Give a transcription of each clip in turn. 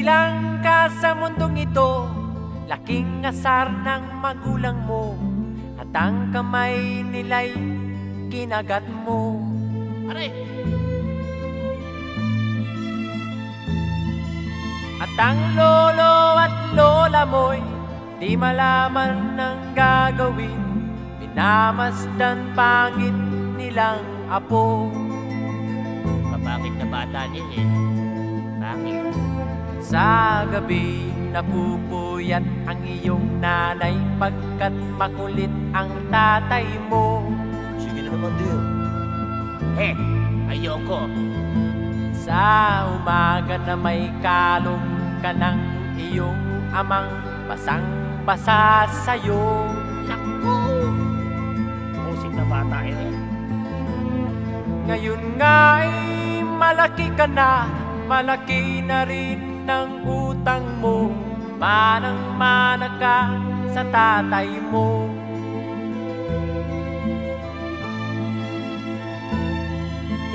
Nagsilang ka sa mundong ito, laking asar ng magulang mo, at ang kamay nila'y kinagat mo. Aray! At ang lolo at lola mo'y di malaman ng gagawin, minamasdan pangit nilang apo. Mapangit na bata din eh. Pangit. Sa gabi napupuyat ang iyong nanay pagkat makulit ang tatay mo. Sige na naman din. Ayoko. Sa umaga na may kalong ka ng iyong amang basang-basa sa'yo. Naku! Musik na bata eh. Ngayon nga ay malaki ka na, malaki na rin ng utang mo, manang-mana ka sa tatay mo.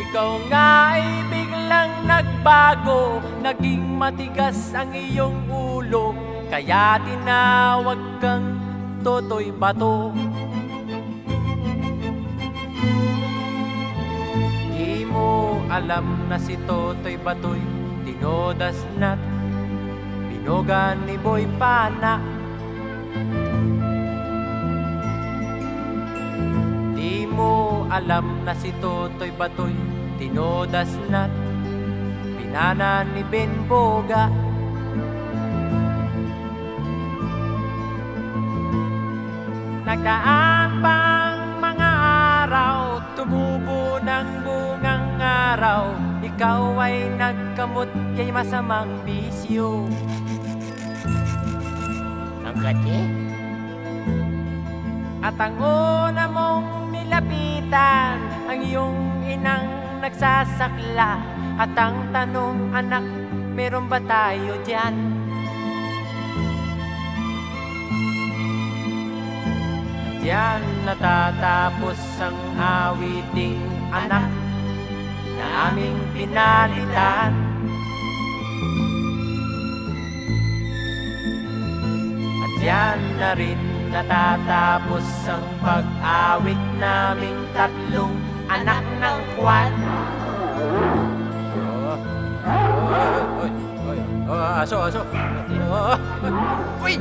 Ikaw nga ay biglang nagbago, naging matigas ang iyong ulo, kaya tinawag kang Totoy Bato. Di mo alam na si Totoy Bato'y tinodas na't binogan ni Boy Pana. Di mo alam na si Totoy Bato'y tinodas na't pinana ni Ben Boga. Nagdaan pang mga araw, tumubo ng bungang araw, ikaw ay nagkamot kay masamang bisyo. Ang kati? At ang una mong nilapitan, ang iyong inang nagsasakla, at ang tanong, anak, meron ba tayo dyan? Diyan natatapos ang awiting anak na aming pinalitan. At diyan na rin natatapos ang pag-awit naming tatlong anak ng kwan. Aso. Uy!